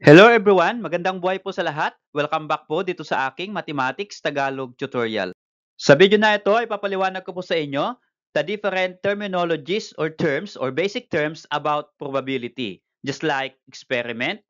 Hello everyone, magandang buhay po sa lahat. Welcome back po dito sa aking Mathematics Tagalog tutorial. Sa video na ito ay papaliwanag ko po sa inyo the different terminologies or terms or basic terms about probability, just like experiment,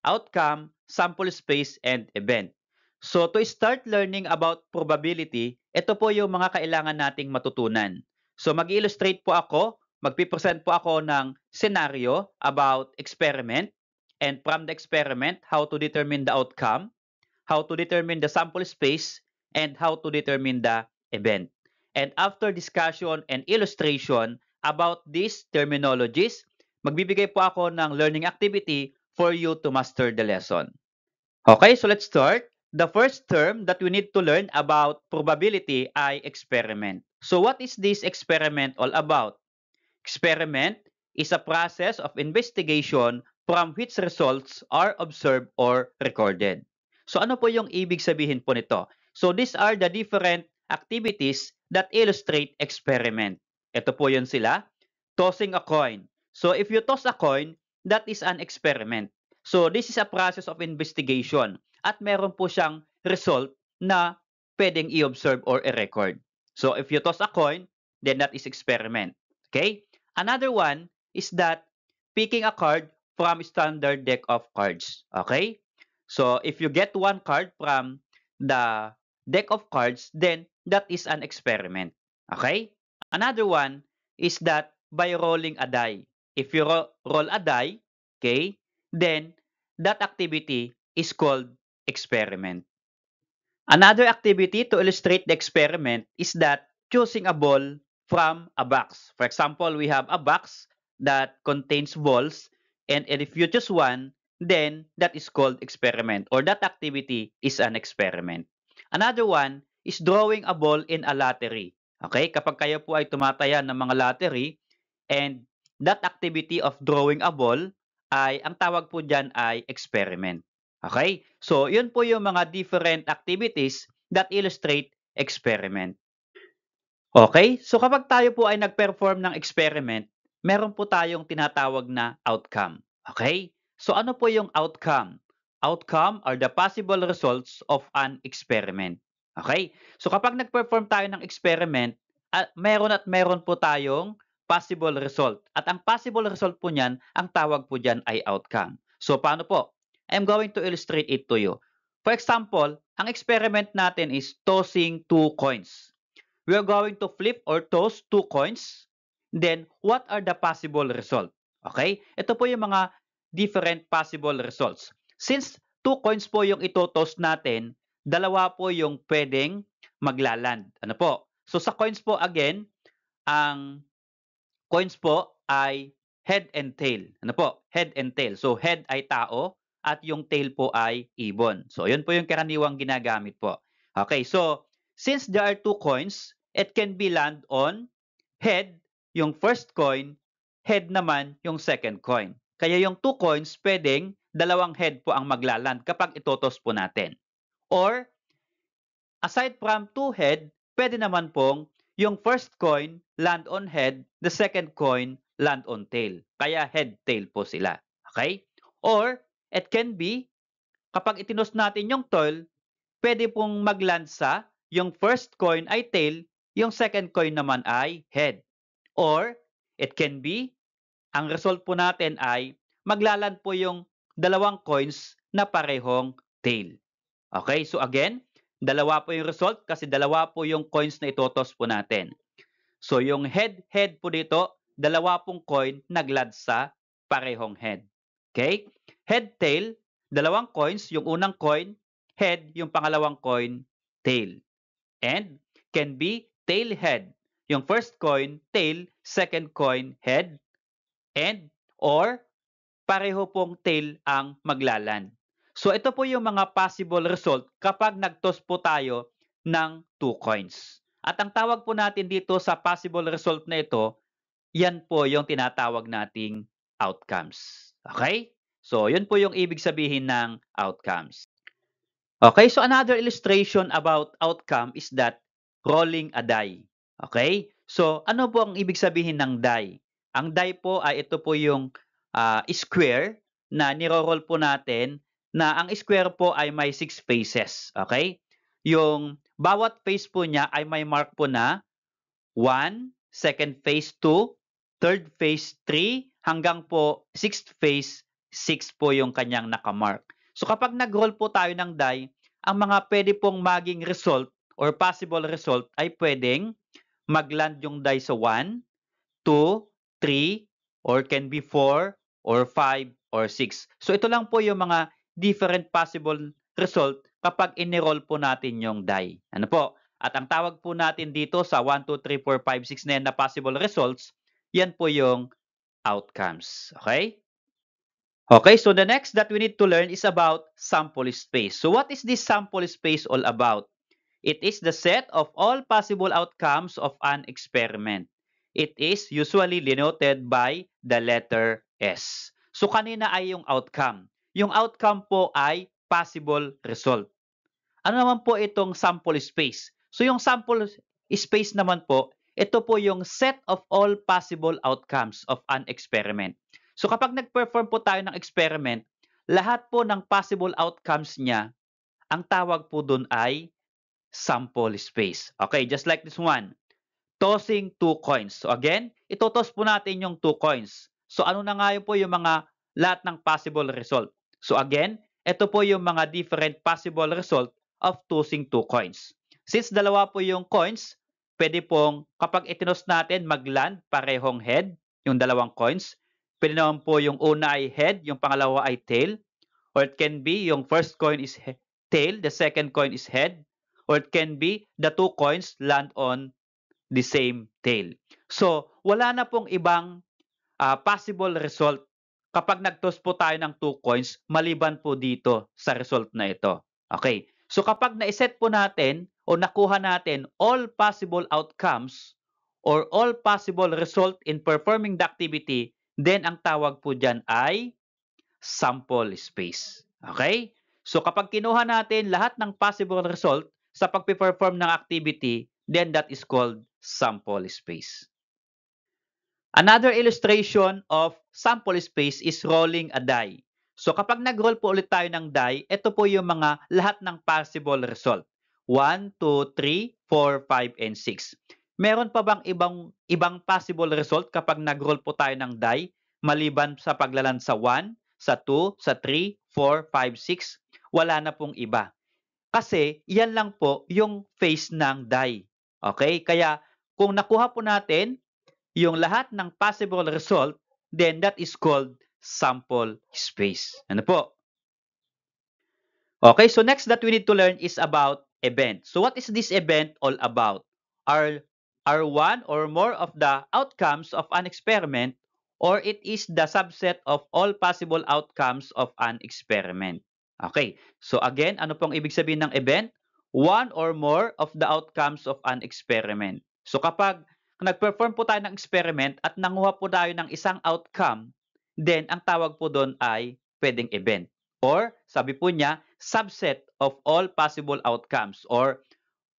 outcome, sample space, and event. So to start learning about probability, ito po yung mga kailangan nating matutunan. So mag-illustrate po ako, magpipresent po ako ng scenario about experiment, and from the experiment, how to determine the outcome, how to determine the sample space, and how to determine the event. And after discussion and illustration about these terminologies, magbibigay po ako ng learning activity for you to master the lesson. Okay, so let's start. The first term that we need to learn about probability ay experiment. So what is this experiment all about? Experiment is a process of investigation from which results are observed or recorded. So ano po yung ibig sabihin po nito? So these are the different activities that illustrate experiment. Ito po yun sila. Tossing a coin. So if you toss a coin, that is an experiment. So this is a process of investigation at meron po siyang result na pwedeng i-observe or i-record. So if you toss a coin, then that is experiment. Okay? Another one is that picking a card from standard deck of cards. Okay? So if you get one card from the deck of cards, then that is an experiment. Okay? Another one is that by rolling a die. If you roll a die, okay, then that activity is called experiment. Another activity to illustrate the experiment is that choosing a ball from a box. For example, we have a box that contains balls, and if you choose one, then that is called experiment, or that activity is an experiment. Another one is drawing a ball in a lottery. Okay? Kapag kayo po ay tumataya ng mga lottery, and that activity of drawing a ball, ay ang tawag po dyan ay experiment. Okay? So, yun po yung mga different activities that illustrate experiment. Okay? So, kapag tayo po ay nag-perform ng experiment, meron po tayong tinatawag na outcome. Okay? So, ano po yung outcome? Outcome are the possible results of an experiment. Okay? So, kapag nag-perform tayo ng experiment, meron po tayong possible result. At ang possible result po niyan, ang tawag po diyan ay outcome. So, paano po? I'm going to illustrate it to you. For example, ang experiment natin is tossing two coins. We are going to flip or toss two coins. Then, what are the possible results? Okay? Ito po yung mga different possible results. Since two coins po yung itotoss natin, dalawa po yung pwedeng maglaland. Ano po? So, sa coins po again, ang coins po ay head and tail. Ano po? Head and tail. So, head ay tao at yung tail po ay ibon. So, yun po yung karaniwang ginagamit po. Okay, so, since there are two coins, it can be land on head, yung first coin, head naman yung second coin. Kaya yung two coins, pwedeng dalawang head po ang maglaland kapag itotos po natin. Or, aside from two head, pwede naman pong yung first coin land on head, the second coin land on tail. Kaya head-tail po sila. Okay? Or, it can be, kapag itinos natin yung tail, pwede pong magland sa yung first coin ay tail, yung second coin naman ay head. Or, it can be, ang result po natin ay maglaland po yung dalawang coins na parehong tail. Okay, so again, dalawa po yung result kasi dalawa po yung coins na itotos po natin. So yung head po dito, dalawa pong coin naglad sa parehong head. Okay? Head, tail, dalawang coins, yung unang coin, head, yung pangalawang coin, tail. And can be tail, head. Yung first coin, tail, second coin, head, and or pareho pong tail ang maglaland. So ito po yung mga possible result kapag nag-toss po tayo ng 2 coins. At ang tawag po natin dito sa possible result na ito, yan po yung tinatawag nating outcomes. Okay? So yun po yung ibig sabihin ng outcomes. Okay, so another illustration about outcome is that rolling a die. Okay? So ano po ang ibig sabihin ng die? Ang die po ay ito po yung square na niro-roll po natin na ang square po ay may 6 faces. Okay? Yung bawat face po niya ay may mark po na 1, second phase 2, third phase 3, hanggang po sixth phase 6 po yung kanyang nakamark. So kapag nag-roll po tayo ng die, ang mga pwede pong maging result or possible result ay pwedeng mag-land yung die sa 1, 2, 3, or can be 4, or 5, or 6. So ito lang po yung mga different possible result kapag in-roll po natin yung die. Ano po? At ang tawag po natin dito sa 1, 2, 3, 4, 5, 6 na yan na possible results, yan po yung outcomes. Okay? Okay, so the next that we need to learn is about sample space. So what is this sample space all about? It is the set of all possible outcomes of an experiment. It is usually denoted by the letter S. So kanina ay yung outcome. Yung outcome po ay possible result. Ano naman po itong sample space? So yung sample space naman po, ito po yung set of all possible outcomes of an experiment. So kapag nag-perform po tayo ng experiment, lahat po ng possible outcomes niya, ang tawag po dun ay sample space. Okay, just like this one. Tossing 2 coins. So again, itotoss po natin yung 2 coins. So ano na nga yun po yung mga lahat ng possible result. So again, ito po yung mga different possible result of tossing 2 coins. Since dalawa po yung coins, pwede pong kapag itinos natin mag-land parehong head, yung dalawang coins. Pwede naman po yung una ay head, yung pangalawa ay tail. Or it can be yung first coin is tail, the second coin is head. Or it can be the 2 coins land on the same tail. So, wala na pong ibang possible result kapag nag-toss po tayo ng 2 coins maliban po dito sa result na ito. Okay. So, kapag na-set po natin o nakuha natin all possible outcomes or all possible result in performing the activity, then ang tawag po dyan ay sample space. Okay? So, kapag kinuha natin lahat ng possible result sa pag-perform ng activity, then that is called sample space. Another illustration of sample space is rolling a die. So kapag nag-roll po ulit tayo ng die, ito po yung mga lahat ng possible result. 1, 2, 3, 4, 5, and 6. Meron pa bang ibang possible result kapag nag-roll po tayo ng die maliban sa paglalan sa 1, sa 2, sa 3, 4, 5, 6? Wala na pong iba. Kasi yan lang po yung face ng die. Okay? Kaya kung nakuha po natin yung lahat ng possible result, then that is called sample space. Ano po? Okay, so next that we need to learn is about event. So what is this event all about? Are one or more of the outcomes of an experiment, or it is the subset of all possible outcomes of an experiment. Okay, so again, ano pong ibig sabihin ng event? One or more of the outcomes of an experiment. So kapag nag-perform po tayo ng experiment at nanguha po tayo ng isang outcome, then ang tawag po doon ay pwedeng event. Or sabi po niya, subset of all possible outcomes. Or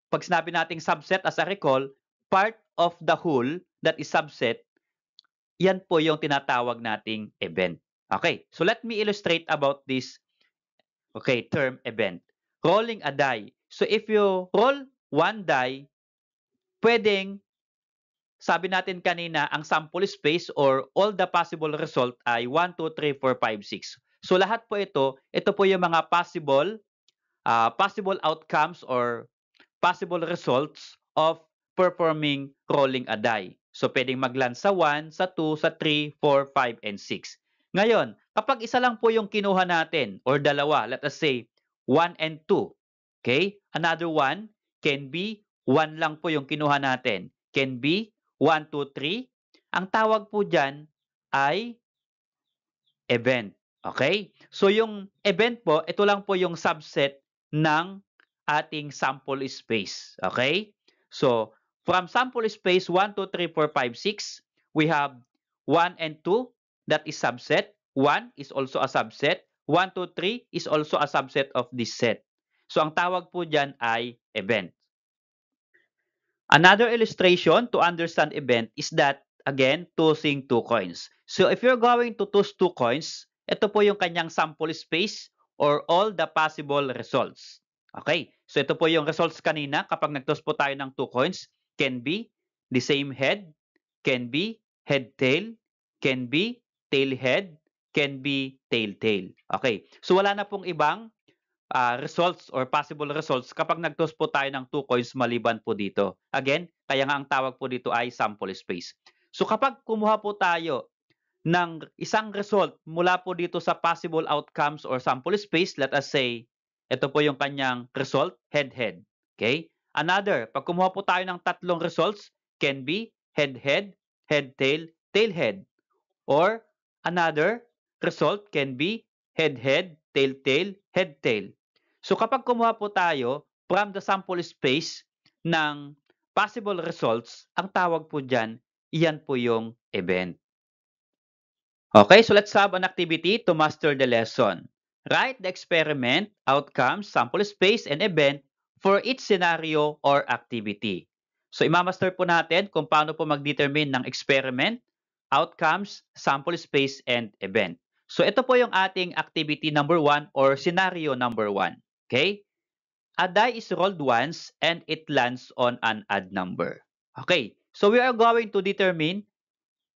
pag sinabi nating subset as a recall, part of the whole that is subset, yan po yung tinatawag nating event. Okay, so let me illustrate about this term event. Rolling a die. So if you roll one die, pwedeng sabi natin kanina, ang sample space or all the possible result ay 1, 2, 3, 4, 5, 6. So lahat po ito po yung mga possible outcomes or possible results of performing rolling a die. So pwedeng mag-land sa 1, sa 2, sa 3, 4, 5, and 6. Ngayon, kapag isa lang po yung kinuha natin or dalawa, let us say 1 and 2. Okay? Another one can be 1 lang po yung kinuha natin. Can be 1, 2, 3. Ang tawag po dyan ay event. Okay? So yung event po, ito lang po yung subset ng ating sample space. Okay? So, from sample space 1, 2, 3, 4, 5, 6, we have 1 and 2, that is subset. 1 is also a subset. 1, 2, 3 is also a subset of this set. So, ang tawag po dyan ay event. Another illustration to understand event is that, again, tossing 2 coins. So if you're going to toss 2 coins, ito po yung kanyang sample space or all the possible results. Okay, so ito po yung results kanina kapag nag-toss po tayo ng 2 coins. Can be the same head, can be head-tail, can be tail-head, can be tail-tail. Okay, so wala na pong ibang results or possible results kapag nag-toss po tayo ng 2 coins maliban po dito. Again, kaya nga ang tawag po dito ay sample space. So kapag kumuha po tayo ng isang result mula po dito sa possible outcomes or sample space, let us say, ito po yung kanyang result, head-head. Okay? Another, pag kumuha po tayo ng tatlong results, can be head-head, head-tail, tail-head. Or another result can be head-head, tail-tail, head-tail. So kapag kumuha po tayo from the sample space ng possible results, ang tawag po dyan, iyan po yung event. Okay, so let's have an activity to master the lesson. Write the experiment, outcomes, sample space, and event for each scenario or activity. So imamaster po natin kung paano po mag-determine ng experiment, outcomes, sample space, and event. So ito po yung ating activity number 1 or scenario number 1. Okay? A die is rolled once and it lands on an odd number. Okay, so we are going to determine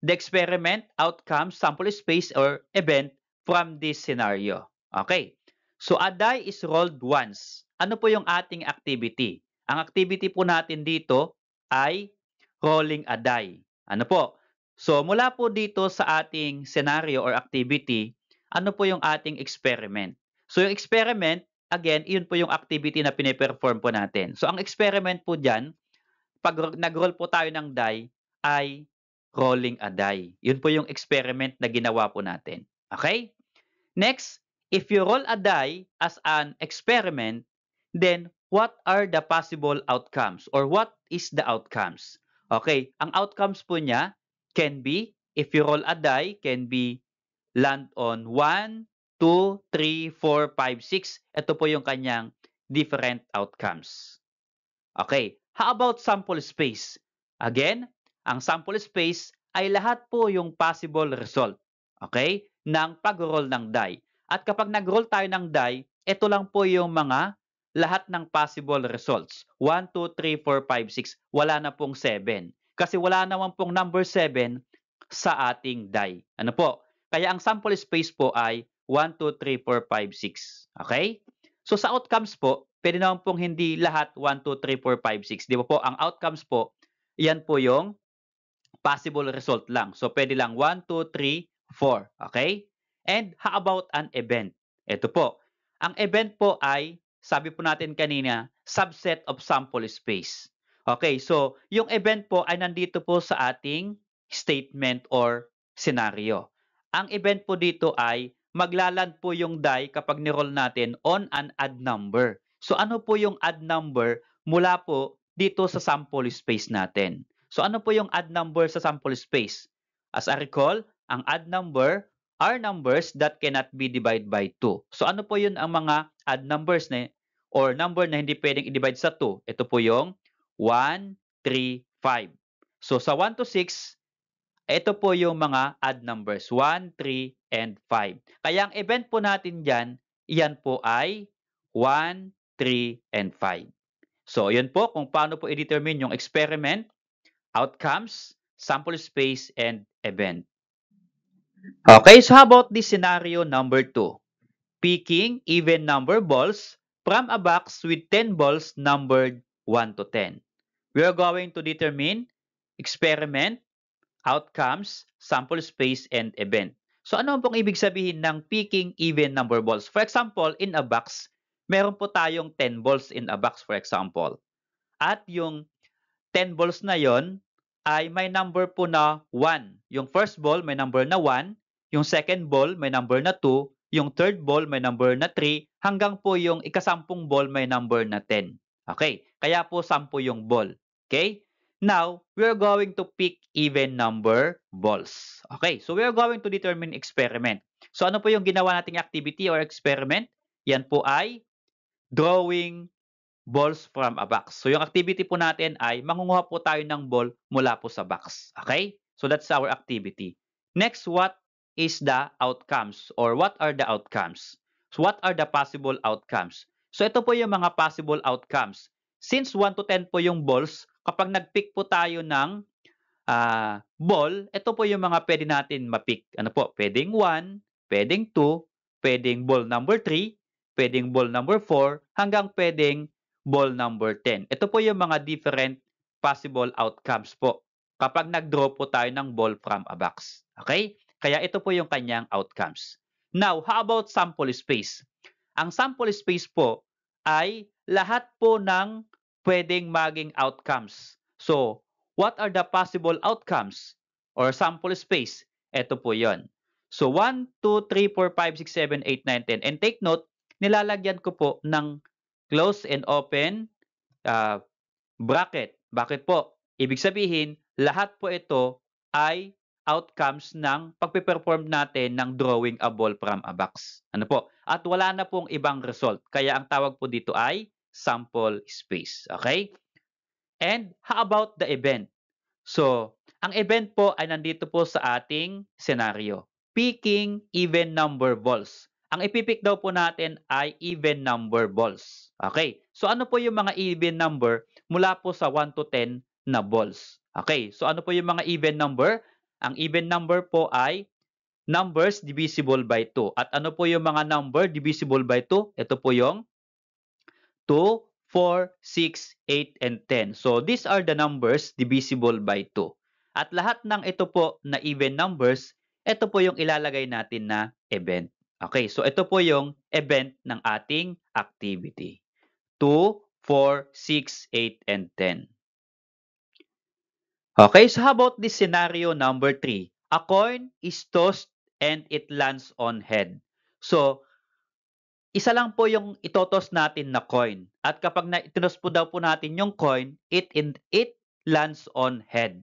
the experiment, outcome, sample space, or event from this scenario. Okay. So, a die is rolled once. Ano po yung ating activity? Ang activity po natin dito ay rolling a die. Ano po? So, mula po dito sa ating scenario or activity, ano po yung ating experiment? So, yung experiment, again, yun po yung activity na piniperform po natin. So, ang experiment po dyan, pag nag-roll po tayo ng die, ay rolling a die. Yun po yung experiment na ginawa po natin. Okay? Next, if you roll a die as an experiment, then what are the possible outcomes or what is the outcomes? Okay, ang outcomes po niya can be, if you roll a die, can be land on 1, 2, 3, 4, 5, 6. Ito po yung kanyang different outcomes. Okay, how about sample space? Again, ang sample space ay lahat po yung possible result, okay, ng pag-roll ng die. At kapag nag-roll tayo ng die, ito lang po yung mga lahat ng possible results. 1, 2, 3, 4, 5, 6. Wala na pong 7. Kasi wala naman pong number 7 sa ating die. Ano po? Kaya ang sample space po ay 1, 2, 3, 4, 5, 6. Okay? So sa outcomes po, pwede naman pong hindi lahat 1, 2, 3, 4, 5, 6. Di ba po? Ang outcomes po, yan po yung possible result lang. So pwede lang 1, 2, 3, 4. Okay? And how about an event? Ito po. Ang event po ay, sabi po natin kanina, subset of sample space. Okay, so yung event po ay nandito po sa ating statement or scenario. Ang event po dito ay maglaland po yung die kapag ni-roll natin on an odd number. So ano po yung odd number mula po dito sa sample space natin? So ano po yung odd number sa sample space? As I recall, ang odd number are numbers that cannot be divided by 2. So ano po yun ang mga odd numbers na or number na hindi pwedeng i-divide sa 2? Ito po yung 1, 3, 5. So sa 1 to 6, ito po yung mga odd numbers, 1, 3, and 5. Kaya ang event po natin dyan, iyan po ay 1, 3, and 5. So, yun po kung paano po i-determine yung experiment, outcomes, sample space, and event. Okay, so how about this scenario number 2? Picking even number balls from a box with 10 balls numbered 1 to 10. We are going to determine experiment, outcomes, sample space, and event. So ano pong ibig sabihin ng picking even number balls? For example, in a box, meron po tayong 10 balls in a box for example. At yung 10 balls na yon ay may number po na 1. Yung first ball may number na 1, yung second ball may number na 2, yung third ball may number na 3, hanggang po yung ikasampung ball may number na 10. Okay, kaya po 10 yung ball. Okay? Now, we are going to pick even number balls. Okay, so we are going to determine experiment. So ano po yung ginawa nating activity or experiment? Yan po ay drawing balls from a box. So yung activity po natin ay mangunguha po tayo ng ball mula po sa box. Okay? So that's our activity. Next, what is the outcomes or what are the outcomes? So what are the possible outcomes? So ito po yung mga possible outcomes. Since 1 to 10 po yung balls, kapag nag-pick po tayo ng ball, ito po yung mga pwede natin ma-pick. Ano po? Pwedeng 1, pwedeng 2, pwedeng ball number 3, pwedeng ball number 4, hanggang pwedeng ball number 10. Ito po yung mga different possible outcomes po kapag nag-draw po tayo ng ball from a box. Okay? Kaya ito po yung kanyang outcomes. Now, how about sample space? Ang sample space po ay lahat po ng pwedeng maging outcomes. So, what are the possible outcomes or sample space? Ito po yon. So, 1, 2, 3, 4, 5, 6, 7, 8, 9, 10. And take note, nilalagyan ko po ng close and open bracket. Bakit po? Ibig sabihin, lahat po ito ay outcomes ng pagpe-perform natin ng drawing a ball from a box. Ano po? At wala na pong ibang result. Kaya ang tawag po dito ay sample space. Okay? And how about the event? So, ang event po ay nandito po sa ating scenario. Picking even number balls. Ang ipipick daw po natin ay even number balls. Okay. So, ano po yung mga even number mula po sa 1 to 10 na balls? Okay. So, ano po yung mga even number? Ang even number po ay numbers divisible by 2. At ano po yung mga number divisible by 2? Ito po yung 2, 4, 6, 8, and 10. So, these are the numbers divisible by 2. At lahat ng ito po na even numbers, ito po yung ilalagay natin na event. Okay, so ito po yung event ng ating activity. 2, 4, 6, 8, and 10. Okay, so how about this scenario number 3? A coin is tossed and it lands on head. So, isa lang po yung itotos natin na coin. At kapag itinos po daw po natin yung coin, it lands on head.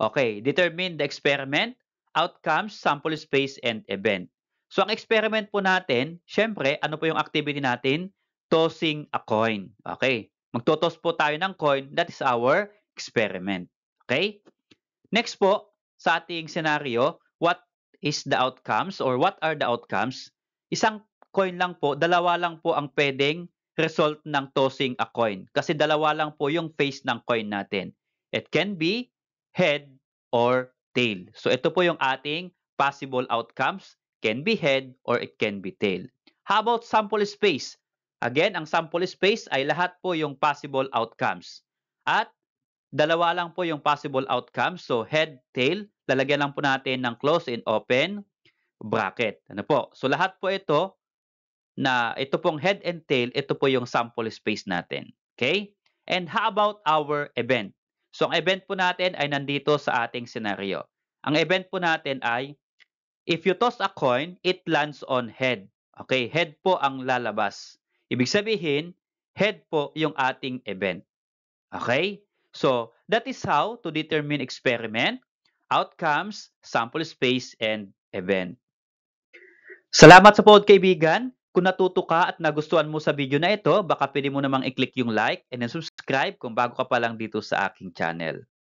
Okay, determine the experiment, outcomes, sample space, and event. So, ang experiment po natin, syempre, ano po yung activity natin? Tossing a coin. Okay, magtotos po tayo ng coin. That is our experiment. Okay? Next po, sa ating scenario, what is the outcomes or what are the outcomes? Isang coin lang po, dalawa lang po ang pwedeng result ng tossing a coin. Kasi dalawa lang po yung face ng coin natin. It can be head or tail. So ito po yung ating possible outcomes. Can be head or it can be tail. How about sample space? Again, ang sample space ay lahat po yung possible outcomes. At dalawa lang po yung possible outcomes. So head, tail, lalagyan lang po natin ng close and open bracket. Ano po? So lahat po ito na ito pong head and tail, ito po yung sample space natin. Okay? And how about our event? So, ang event po natin ay nandito sa ating scenario. Ang event po natin ay, if you toss a coin, it lands on head. Okay? Head po ang lalabas. Ibig sabihin, head po yung ating event. Okay? So, that is how to determine experiment, outcomes, sample space, and event. Salamat sa pod, kaibigan. Kung natuto ka at nagustuhan mo sa video na ito, baka pwede mo namang i-click yung like and then subscribe kung bago ka pa lang dito sa aking channel.